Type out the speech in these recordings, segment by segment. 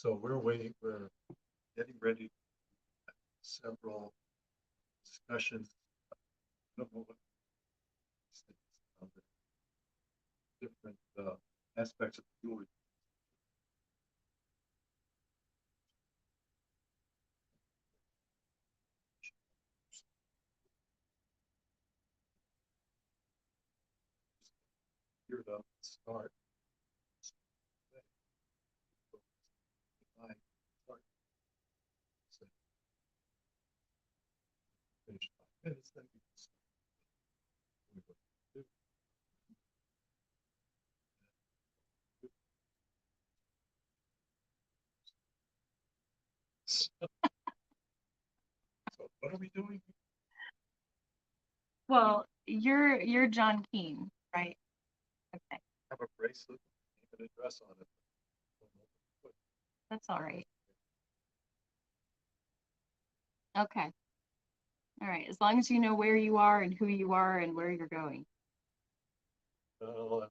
So we're waiting, we're getting ready for several discussions. I don't know what these things, the different aspects of jewelry. Here to start. Finish 5 minutes, then we can start. So what are we doing? Well, you're John Kuehn, right? Okay, I have a bracelet, with an address on it. that's all right. Okay. All right. As long as you know where you are and who you are and where you're going. Oh,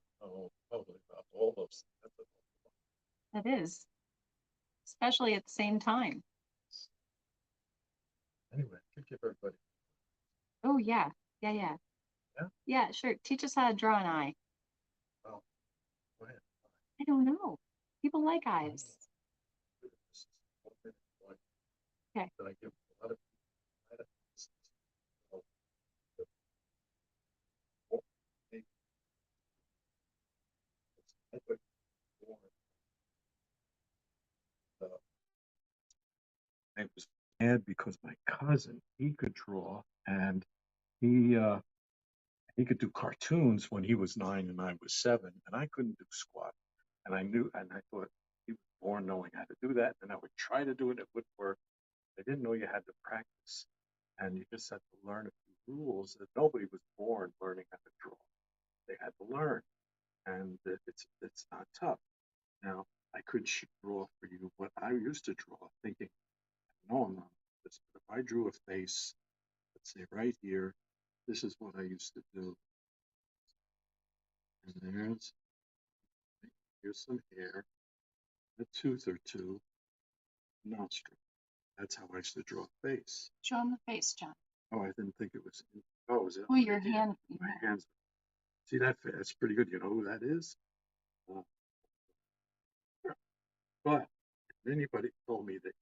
probably about all those. That is. Especially at the same time. Anyway, I could give everybody. Oh yeah. Yeah, yeah. Yeah? Yeah, sure. Teach us how to draw an eye. Oh, go ahead. I don't know. People like eyes. Okay. That I give a lot of people. I was mad because my cousin, he could draw, and he could do cartoons when he was 9 and I was 7, and I couldn't do squat. And I thought he was born knowing how to do that, and I would try to do it, it wouldn't work. I didn't know you had to practice, and you just had to learn a few rules that nobody was born learning how to draw. They had to learn, and it's not tough. Now, I could draw for you what I used to draw, thinking, no, I'm not this, but if I drew a face, let's say right here, this is what I used to do. And here's some hair, a tooth or two, nostril. That's how I used to draw a face. Show him the face, John. Oh, I didn't think it was. Oh, is it? Oh, your hand. My hands. See that? That's pretty good. You know who that is? But if anybody told me that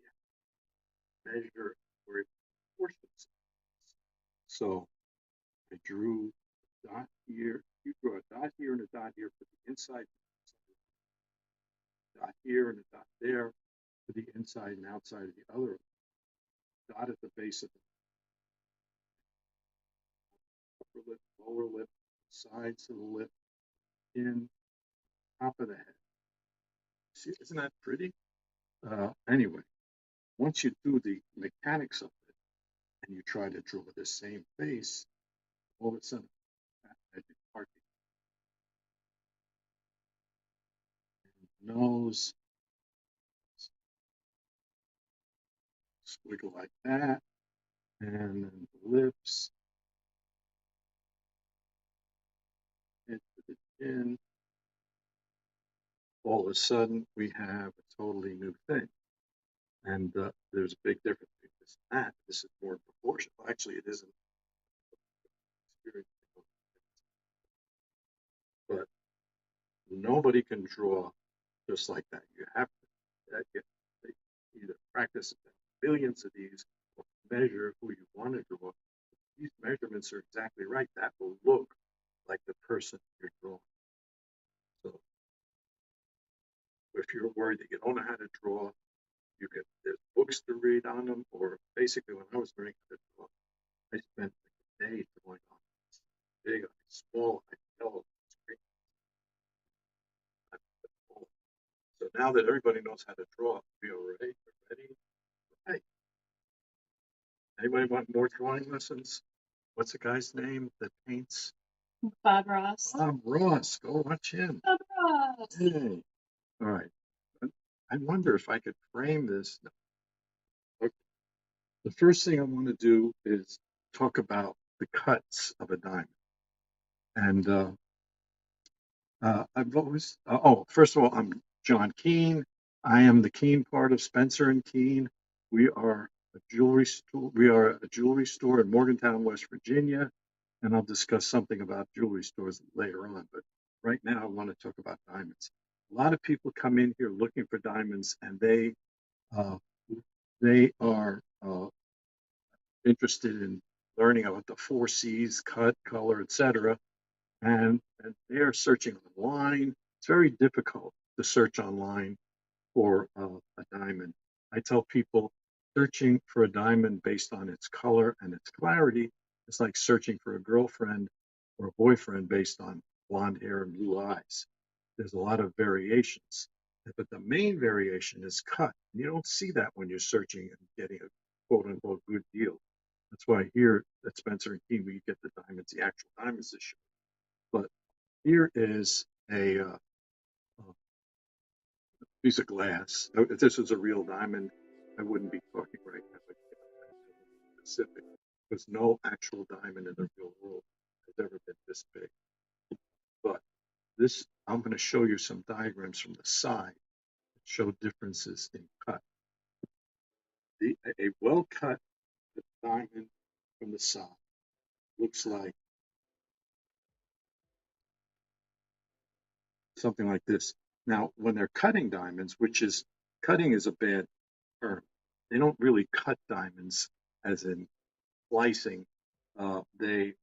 you measure or proportions, so I drew a dot here. You draw a dot here and a dot here for the inside, dot here and a dot there for the inside and outside of the other. Dot at the base of the upper lip, lower lip, sides of the lip, in, top of the head. See, isn't that pretty? Anyway, once you do the mechanics of it and you try to draw the same face, all of a sudden, magic party. Nose, squiggle like that, and then the lips, into the chin. All of a sudden, we have a totally new thing. And there's a big difference between this and that. This is more proportional. Actually, it isn't. But nobody can draw just like that. You have to either practice millions of these or measure who you want to draw. These measurements are exactly right. That will look like the person you're drawing. So if you're worried that you don't know how to draw, there's books to read on them, or basically when I was learning how to draw, I spent like a day drawing on big, small, yellow screen. So now that everybody knows how to draw, we are ready. Hey, anybody want more drawing lessons? What's the guy's name that paints? Bob Ross. Bob Ross. Go watch him. Bob Ross. Hey. All right. I wonder if I could frame this. Okay. The first thing I want to do is talk about the cuts of a diamond. And I've always, first of all, I'm John Kuehn. I am the Kuehn part of Spencer and Kuehn. We are a jewelry store. We are a jewelry store in Morgantown, West Virginia, and I'll discuss something about jewelry stores later on. But right now, I want to talk about diamonds. A lot of people come in here looking for diamonds, and uh, they are interested in learning about the four C's: cut, color, etc. And they are searching online. It's very difficult to search online for a diamond. I tell people searching for a diamond based on its color and its clarity is like searching for a girlfriend or a boyfriend based on blonde hair and blue eyes. There's a lot of variations, but the main variation is cut. You don't see that when you're searching and getting a quote unquote good deal. That's why here at Spencer and Kuehn, we get the diamonds, the actual diamonds this year. But here is a piece of glass. If this was a real diamond, I wouldn't be talking right now. Specific, because no actual diamond in the real world has ever been this big. But this, I'm going to show you some diagrams from the side that show differences in cut. A well-cut diamond from the side looks like something like this. Now, when they're cutting diamonds, cutting is a bad term. They don't really cut diamonds as in slicing. They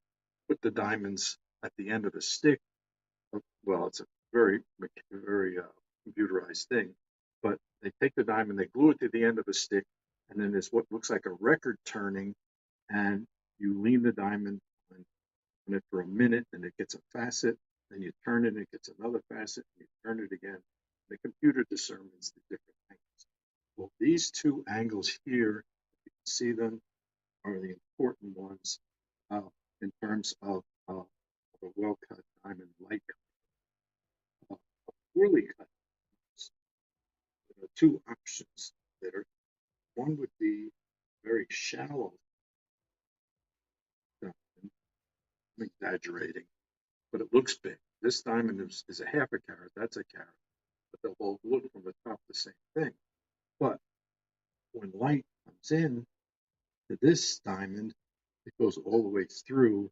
put the diamonds at the end of a stick. Well, it's a very computerized thing, but they take the diamond, they glue it to the end of a stick, and then there's what looks like a record turning, and you lean the diamond on it for a minute, and it gets a facet. Then you turn it, and it gets another facet, and you turn it again. The computer discerns the different angles. Well, these two angles here, you can see them, are the important ones uh, in terms of a well-cut diamond, light cut, poorly cut. There are two options that are. One would be very shallow diamond. I'm exaggerating, but it looks big. This diamond is a half a carat. That's a carat, but they'll both look from the top the same thing. But when light comes in to this diamond, it goes all the way through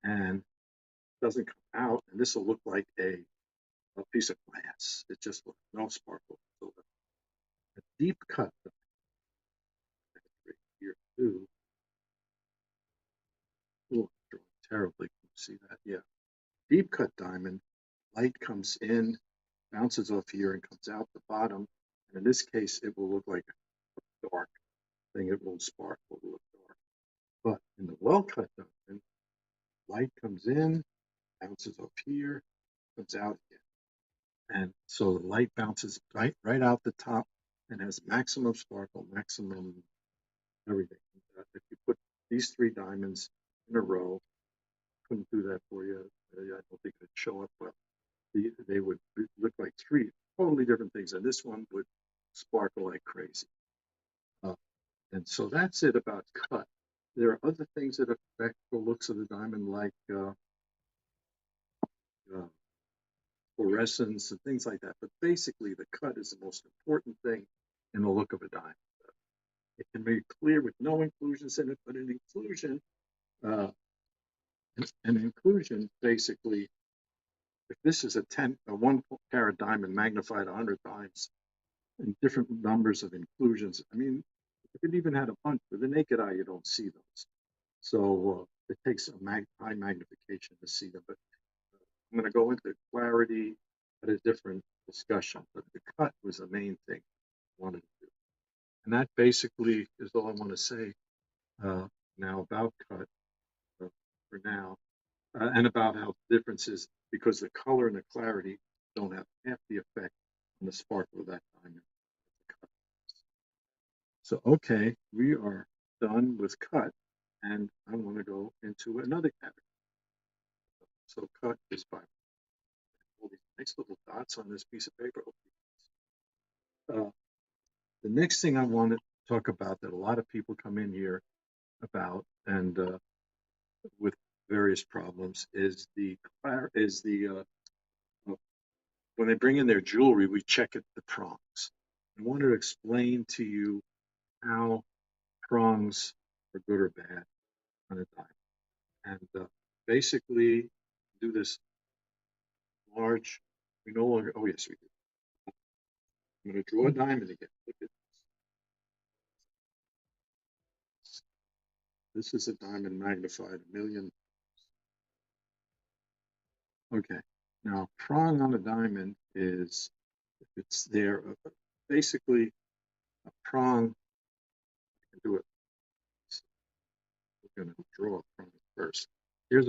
and doesn't come out, and this will look like a piece of glass. It just looks no sparkle. So a deep cut right here too. Oh, I'm drawing terribly. Can you see that? Yeah. Deep cut diamond, light comes in, bounces off here and comes out the bottom. And in this case, it will look like a dark thing. It won't sparkle, it will look dark. But in the well cut diamond, light comes in, bounces off here, comes out again. And so the light bounces right out the top and has maximum sparkle, maximum everything. If you put these three diamonds in a row, couldn't do that for you. I don't think it'd show up well. They would look like three totally different things, and this one would sparkle like crazy. And so that's it about cut. There are other things that affect the looks of the diamond, like uh, fluorescence and things like that. But basically, the cut is the most important thing in the look of a diamond. It can be clear with no inclusions in it, but uh, an inclusion basically, if this is a 1 carat diamond magnified 100 times in different numbers of inclusions, I mean, if it even had a bunch, with the naked eye, you don't see those. So it takes a high magnification to see them. But I'm going to go into clarity at a different discussion. But the cut was the main thing I wanted to do. And that basically is all I want to say now about cut for now. And about how the difference is because the color and the clarity don't have half the effect on the sparkle of that diamond. So, okay, we are done with cut, and I want to go into another category. So, cut is by all these nice little dots on this piece of paper. Uh, the next thing I want to talk about that a lot of people come in here about and with various problems is uh, when they bring in their jewelry, we check the prongs. I want to explain to you how prongs are good or bad on a diamond. And basically, do this large. We no longer, oh, yes, we do. I'm going to draw a diamond again. Look at this. This is a diamond magnified a million. Okay. Now, prong on a diamond is, if it's there, basically a prong, I can do it. We're going to draw a prong first. Here's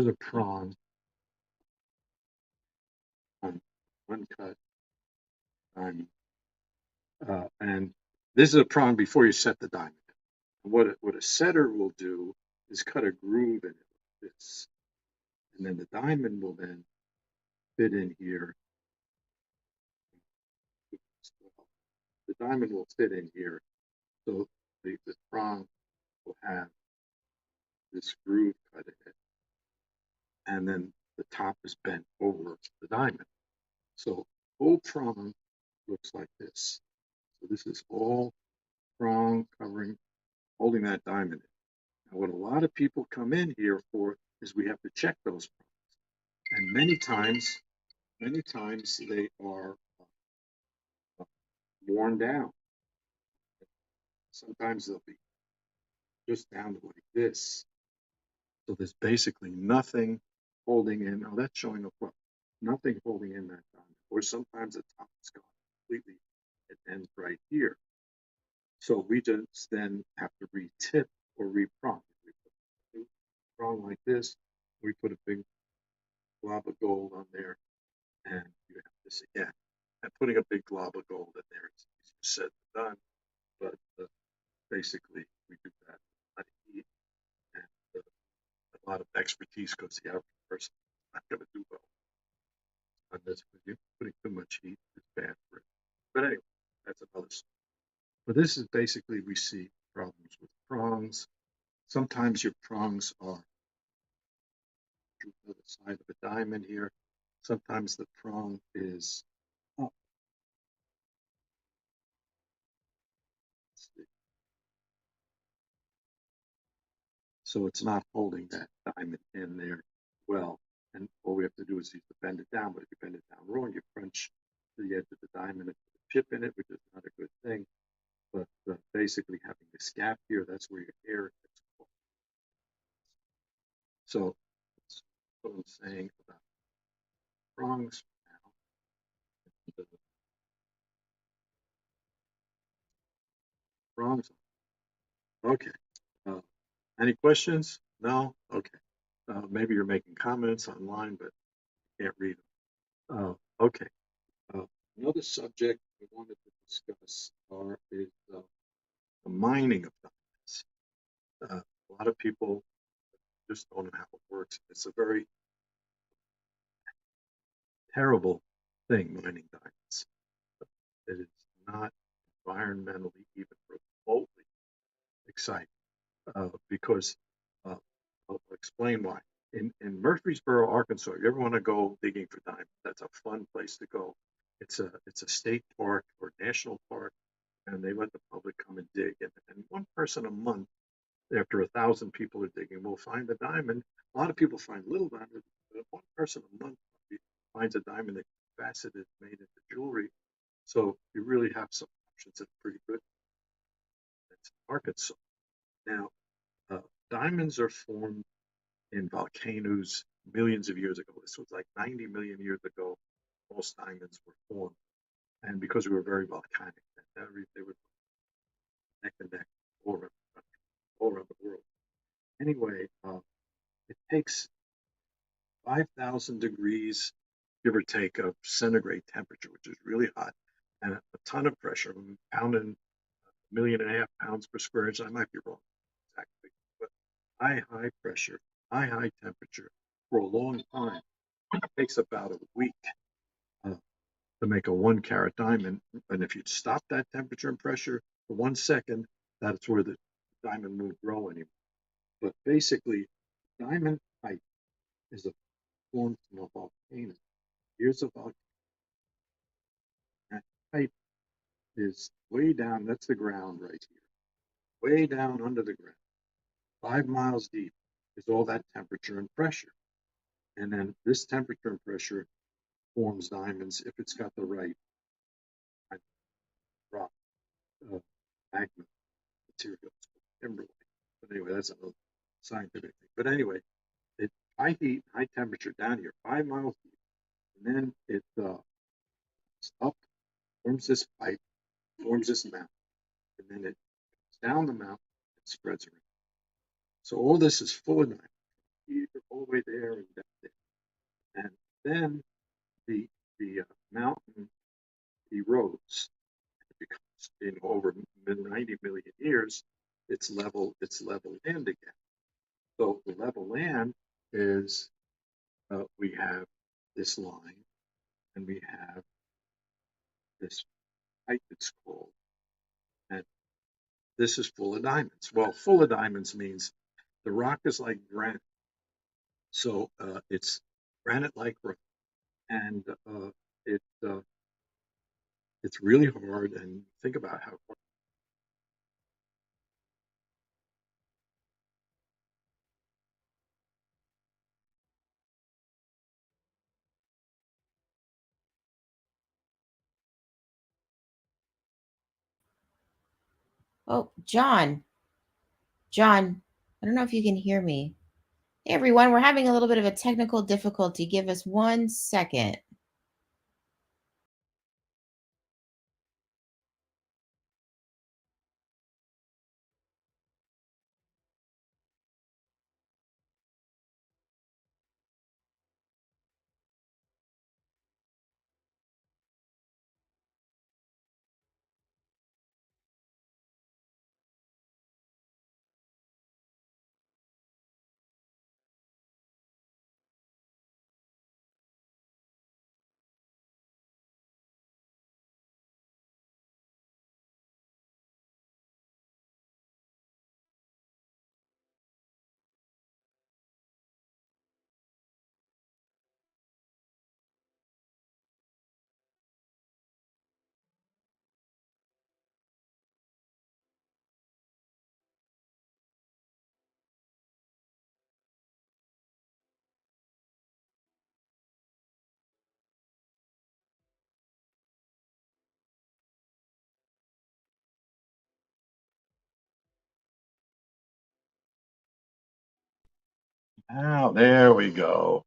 a prong on uncut diamond. And this is a prong before you set the diamond. And what a setter will do is cut a groove in it like this. And then the diamond will then fit in here. The diamond will fit in here. So the prong will have this groove cut in it. And then the top is bent over the diamond. So whole prong looks like this. So this is all prong covering, holding that diamond in. And what a lot of people come in here for is we have to check those prongs. And many times they are worn down. Sometimes they'll be just down to like this. So there's basically nothing holding in. Oh, that's showing up well. Nothing holding in that diamond. Or sometimes the top is gone completely. It ends right here. So we just then have to re-tip or re-prong. We put a prong like this. We put a big glob of gold on there, and you have this again. And putting a big glob of gold in there is easier said than done, but basically we do that. A lot of heat and a lot of expertise because the average person is not going to do well on this. Because putting too much heat is bad for it. But anyway, that's another story. But this is basically we see problems with prongs. Sometimes your prongs are to the other side of a diamond here. Sometimes the prong is up. So it's not holding that diamond in there well. And all we have to do is either bend it down, but if you bend it down wrong, you crunch the edge of the diamond and put a chip in it, which is not a good thing. But basically having this gap here, that's where your hair gets caught. So that's what I'm saying about prongs now. The prongs. Okay. Uh, any questions? No? Okay. Maybe you're making comments online, but I can't read them. Okay. Uh, Another subject I wanted to discuss is the mining of diamonds. A lot of people just don't know how it works. It's a very terrible thing, mining diamonds. It is not environmentally even remotely exciting because I'll explain why. In Murfreesboro, Arkansas, if you ever want to go digging for diamonds, that's a fun place to go. It's a state park or national park, and they let the public come and dig. And one person a month, after 1,000 people are digging, will find a diamond. A lot of people find little diamonds, but one person a month finds a diamond that faceted, made into jewelry. So you really have some options that are pretty good. That's Arkansas. Now, diamonds are formed in volcanoes millions of years ago. This was like 90 million years ago. Most diamonds were formed, and because we were very volcanic, they were neck and neck all around the country, all around the world. Anyway, it takes 5,000 degrees, give or take, of centigrade temperature, which is really hot, and a ton of pressure. I'm pounding 1.5 million pounds per square inch. I might be wrong exactly, but high pressure, high temperature for a long time. It takes about a week uh, to make a 1 carat diamond. And if you stop that temperature and pressure for 1 second, that's where the diamond won't grow anymore. But basically, diamond type is a form from a volcano. Here's a volcano. pipe is way down. That's the ground right here, way down under the ground, 5 miles deep is all that temperature and pressure. And then this temperature and pressure forms diamonds if it's got the right kind of rock, magma materials, timberlake. But anyway, that's a scientific thing. But anyway, it's high heat, high temperature down here, 5 miles deep, and then it's up, forms this pipe, forms this mountain, and then it goes down the mountain and spreads around. So all this is full of diamonds, here, all the way there and down there. And then the mountain erodes. Because in over 90 million years, it's leveled land again. So the level land is we have this line and we have this pipe it's called, and this is full of diamonds. Well, full of diamonds means the rock is like granite, so it's granite-like rock, and it it's really hard. And think about how hard. Oh, John. John, I don't know if you can hear me. Hey, everyone, we're having a little bit of a technical difficulty. Give us 1 second. Now, there we go.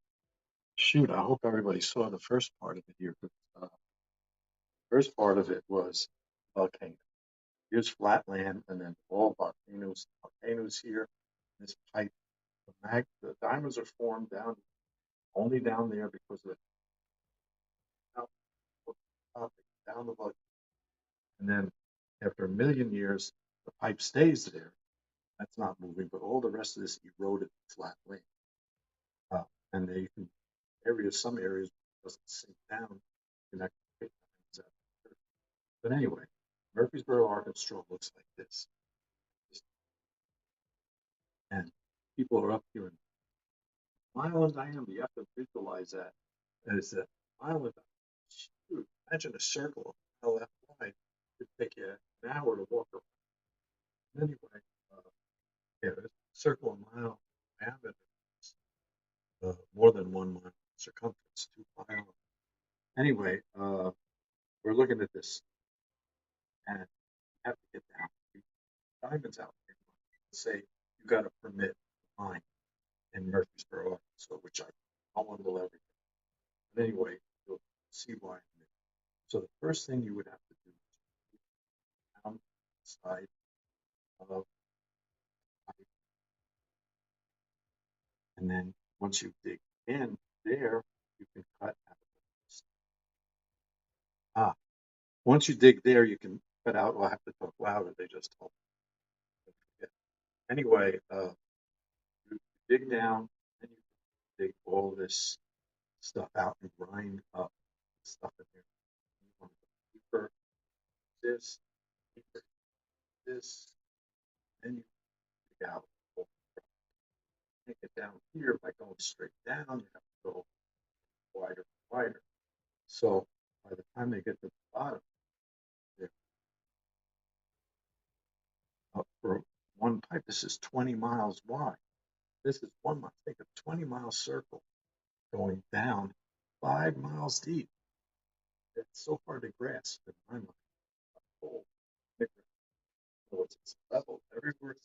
Shoot, I hope everybody saw the first part of it here. First part of it was volcano. Here's flat land, and then all volcanoes. Volcanoes here. This pipe, the diamonds are formed down only down there because of the down the volcano. And then after a million years, the pipe stays there. That's not moving, but all the rest of this eroded flat land. And they can some areas doesn't sink down, connect. But anyway, Murfreesboro, Arkansas looks like this. And people are up here in mile in diameter. You have to visualize that as a mile in diameter. Imagine a circle a mile that wide. It'd take you an hour to walk around. Anyway, yeah, a circle a mile diameter, more than 1 mile circumference, 2 miles. Anyway, we're looking at this and you have to get down. Diamonds out there. Say you got a permit to mine in Murfreesboro, Arkansas, which no one will ever get. But anyway, you'll see why. So the first thing you would have to do is down the side of, and then once you dig in there, you can cut out. Ah, once you dig there, you can cut out. Well, I have to talk louder. They just told me. Anyway, you dig down, and you dig all this stuff out and grind up stuff in there. You want to go deeper, this, deeper, this, then you dig out. Take it down here by going straight down. You have to go wider and wider. So by the time they get to the bottom, one pipe. This is 20 miles wide. This is 1 mile. Think of 20-mile circle going down 5 miles deep. It's so hard to grasp in my mind. Oh, it's level everywhere.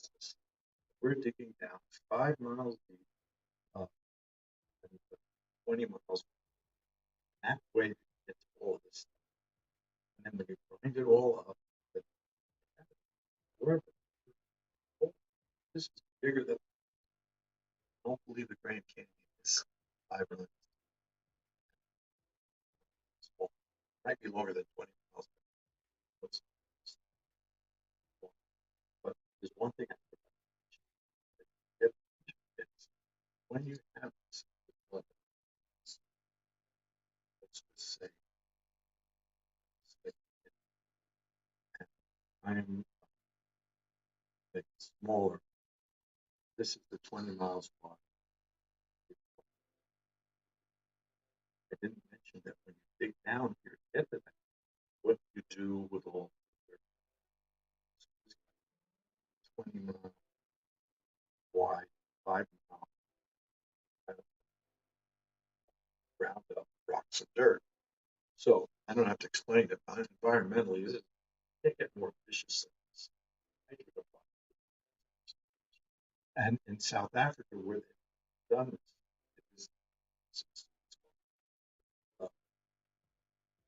We're digging down 5 miles deep, uh, and 20 miles. That way to get to all of this stuff. And then when you grind it all up, wherever, oh, this is bigger than. I don't believe the Grand Canyon is 5 miles. Small. Might be longer than 20 miles. But there's one thing I forgot to mention. It's when you have this, let's just say I'm smaller. This is the 20 miles wide. I didn't mention that when you dig down here to get to that, what you do with all the 20 mile wide, 5 mile kind of ground up rocks and dirt. So I don't have to explain it. Environmentally, it can't get more vicious than this. And in South Africa, where they've done this, uh,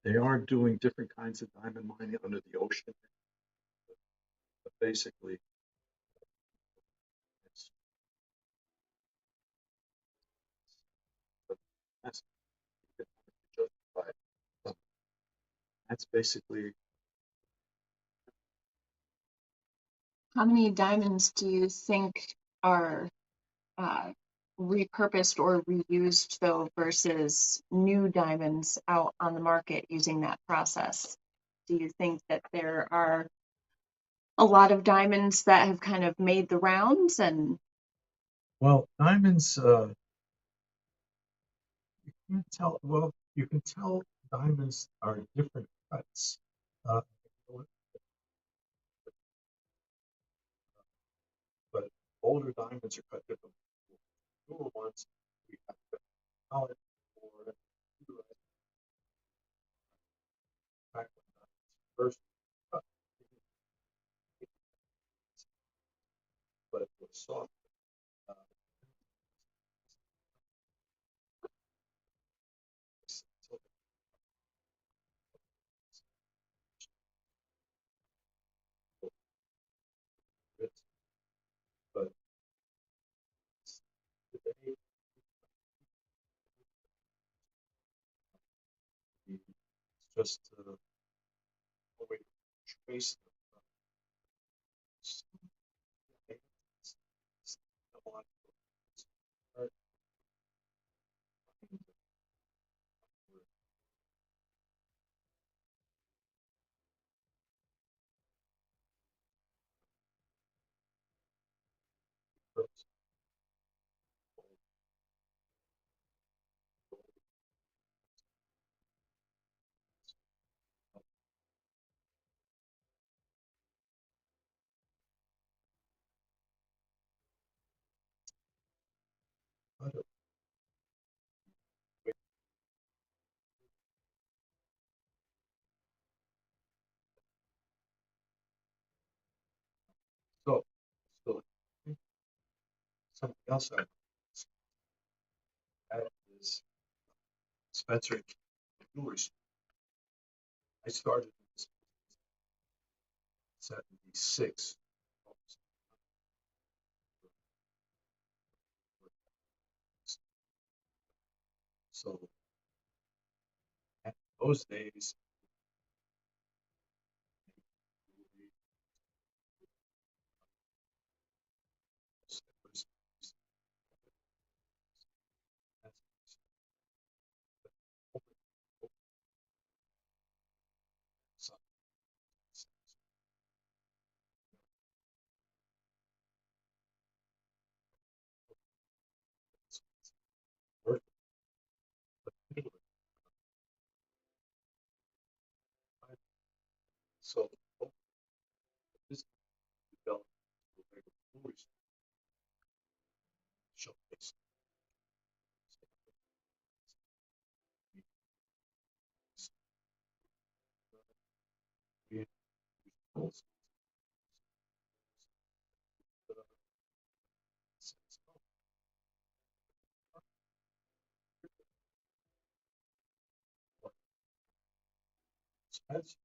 they are doing different kinds of diamond mining under the ocean. But basically, it's, that's justified. That's basically. How many diamonds do you think are repurposed or reused though versus new diamonds out on the market using that process? Do you think that there are a lot of diamonds that have kind of made the rounds? And Well, diamonds, you can't tell. Well, you can tell diamonds are different cuts. Uh, but older diamonds are cut differently. Newer ones, we have to color or back when first cut, but it was soft. Uh, but today, it's just a way to trace them. So, so something else I add is Spencer jewelry. I started in this 76. So at those days, jewelry showcase. We have goals. Spencer,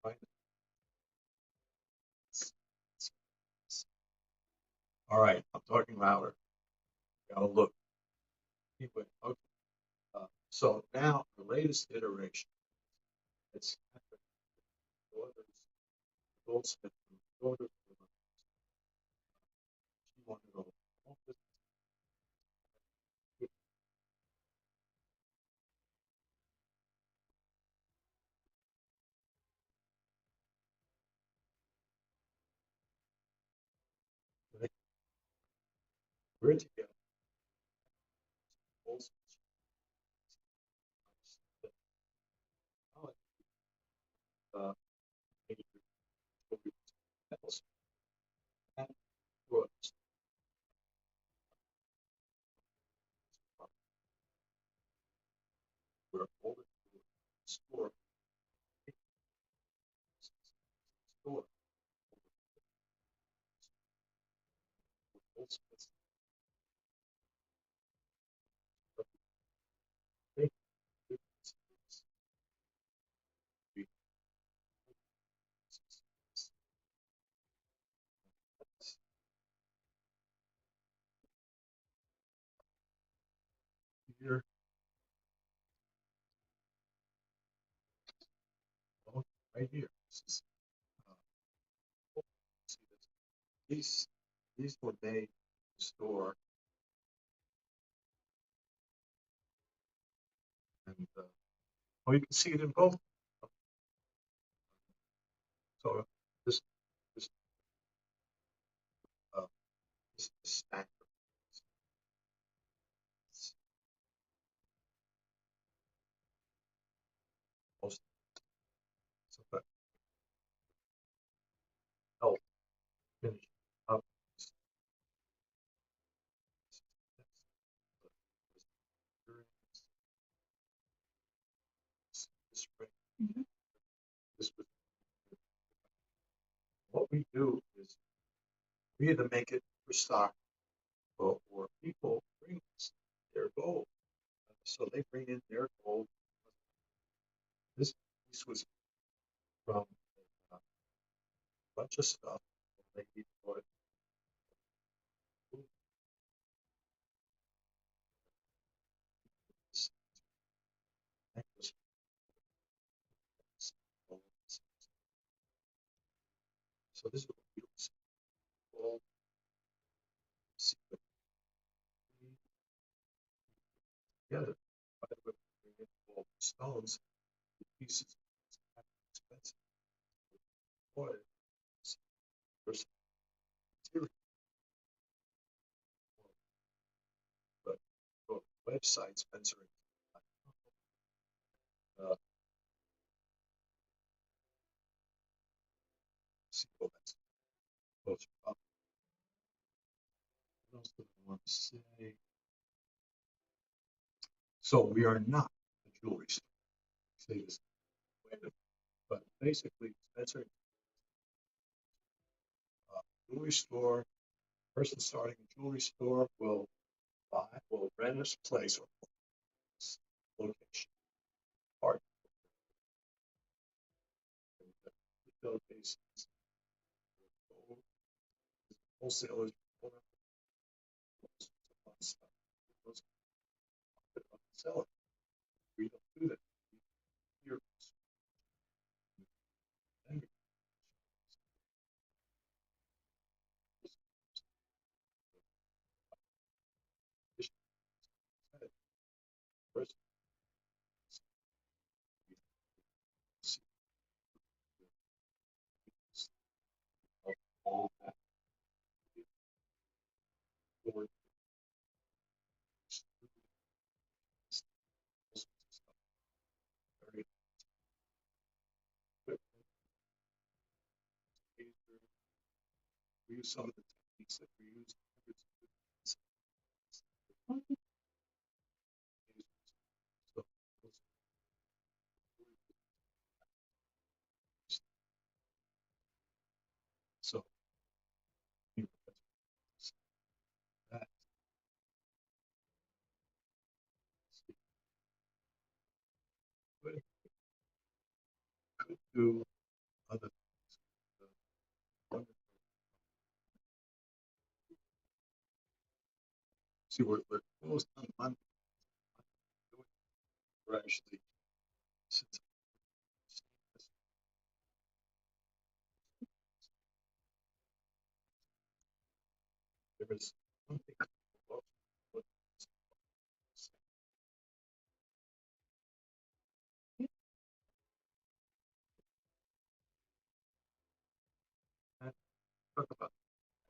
right? All right, I'm talking louder. Gotta look. Anyway, okay. So now the latest iteration. It's daughter's Goldsmith, daughter. She wanted to go. We're together. Goldsmith. Uh, maybe else. And we're older. Store. Store. Goldsmith. Big difference is we here, right here. This is, see this? These were made in the store, and oh, you can see it in both. So this this uh, this stack. Most so that help finish up this spring. Mhm. This was what we do is we either make it for stock or people bring us their gold. So they bring in their gold. This piece was from a bunch of stuff. They bought this necklace. So this is what we all see together. By the way, we bring in all the stones, the pieces, expensive. Boy, it's versus material. But go to the website, Spencer. See what that's closer up. What else do I want to say? So we are not a jewelry store. Say this, but basically, Spencer, jewelry store. Person starting a jewelry store will rent this place or this location, part of the Philippines. Wholesalers, seller. We don't do that. Here, first, all that forward use some of the techniques that we use. So, that could do other things. See, we're almost on Monday. We're actually, since there is one thing talk about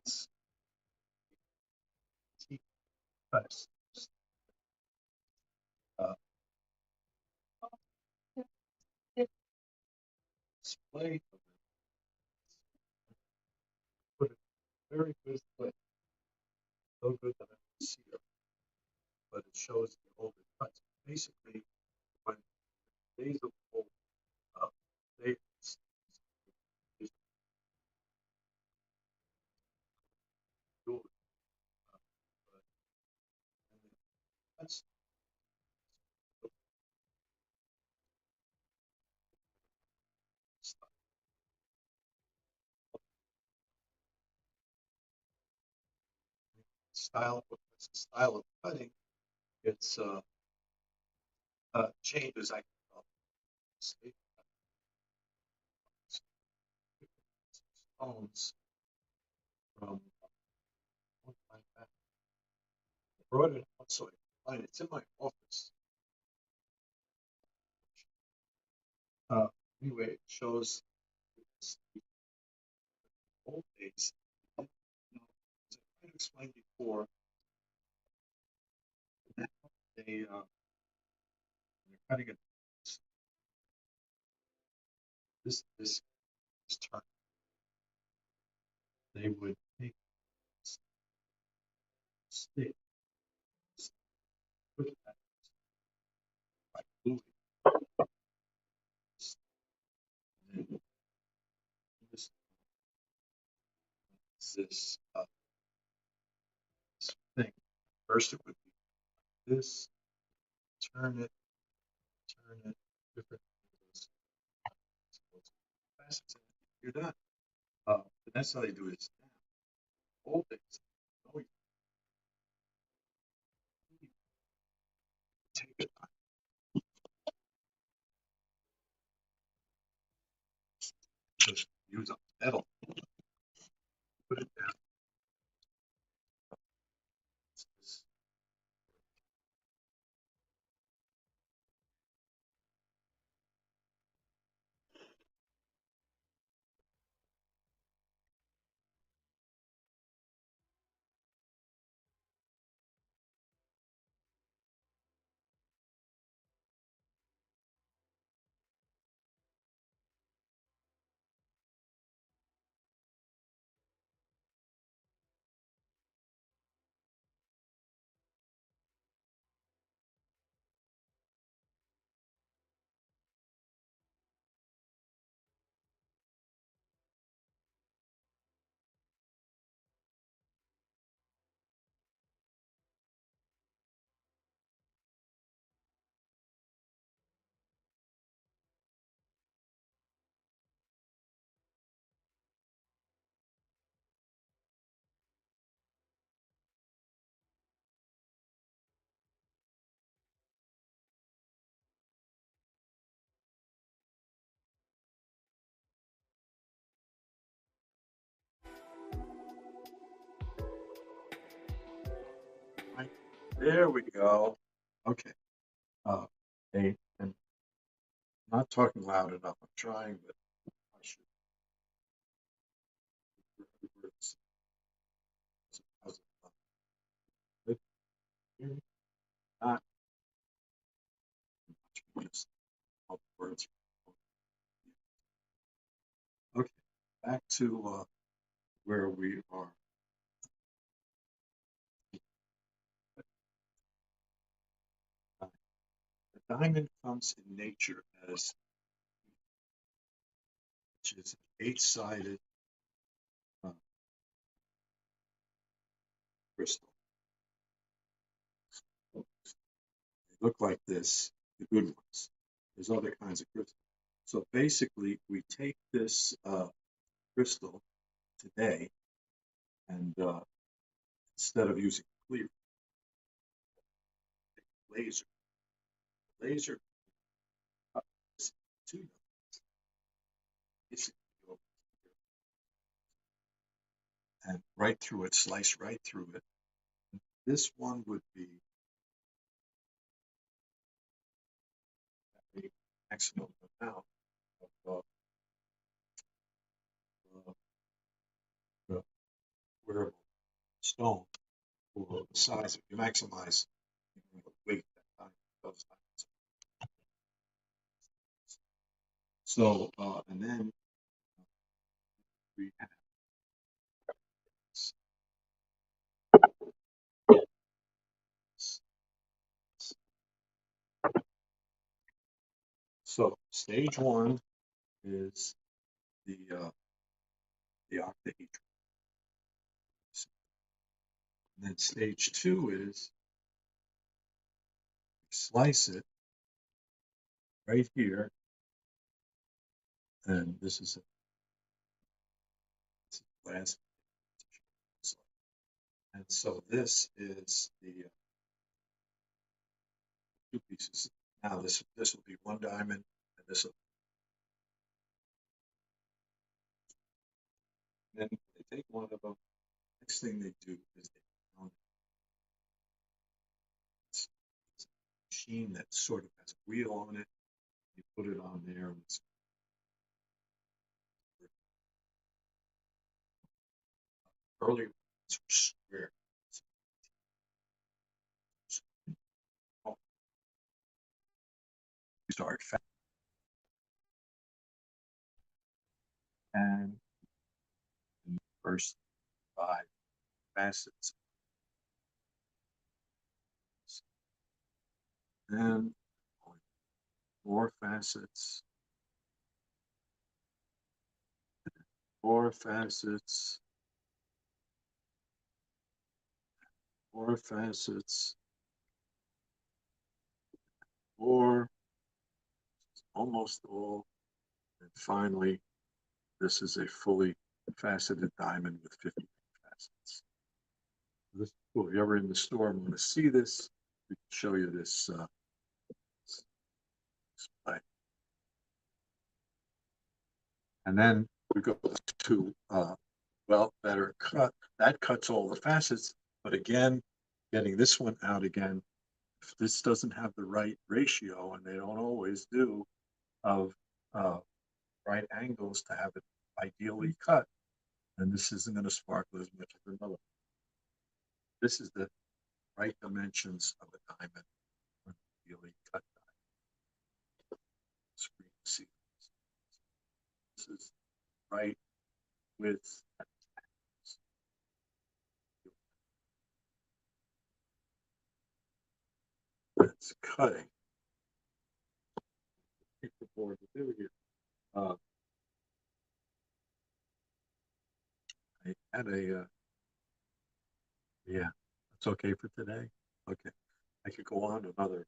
this types uh, display of it, put it in a very good place. So good that I can see it, but it shows the older cuts. Basically, when days of old, they is good, but that's the style. It's the style of cutting. It's changes. I can state stones from one time back. I brought it out so I can find it. It's in my office. Uh, anyway, it shows the old days. You know, as I tried to explain before, they when you're cutting it, this turn, they would take this stick, put that by gluing this, and then this this this thing. First, it would be this, turn it, different angles. Facets, and you're done. But that's how they do it now. Old days, no, you take it, just use a metal, put it down. This, right. There we go. Okay. Hey, and I'm not talking loud enough. I'm trying, but I should. Words. How's it? Good. Hear me? Not much because all the words. Okay. Back to where we are. The diamond comes in nature as, which is an 8-sided crystal. They look like this, the good ones. There's other kinds of crystals. So basically, we take this crystal today, and instead of using clear, laser, laser cuts to basically over here, and right through it, slice right through it. This one would be the maximum amount of the wearable stone for the size. If you maximize the weight that time those times. So and then we have so stage one is the octahedron. And then stage two is slice it right here, and this is the last. And so this is the two pieces. Now this will be one diamond, and this will. Then they take one of them. Next thing they do is they count it. It's a machine that sort of has a wheel on it. You put it on there, and it's earlier ones were square. You start fat and the first 5 facets, and 4 facets, 4 facets, 4 facets, 4, almost all, and finally, this is a fully faceted diamond with 50 facets. This is cool. If you're ever in the store and want to see this, we can show you this display. And then we go to well, better cut. That cuts all the facets, but again, getting this one out again, if this doesn't have the right ratio, and they don't always do, of right angles to have it ideally cut, then this isn't going to sparkle as much as another. This is the right dimensions of a diamond, ideally cut diamond. Screen see. This is right width. That's cutting. Pick the board to do here. I had a yeah, that's okay for today. Okay, I could go on another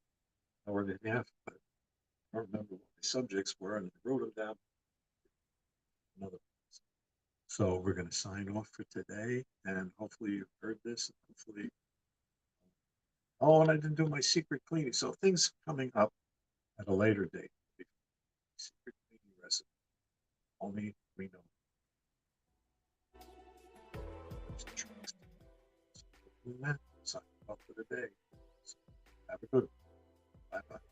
hour and a half, but I don't remember what the subjects were, and I wrote them down. Another. So we're going to sign off for today, and hopefully you've heard this. Hopefully, oh, and I didn't do my secret cleaning, so things coming up at a later date. Secret cleaning recipe, only we know. Sign off for the day. So have a good one. Bye bye.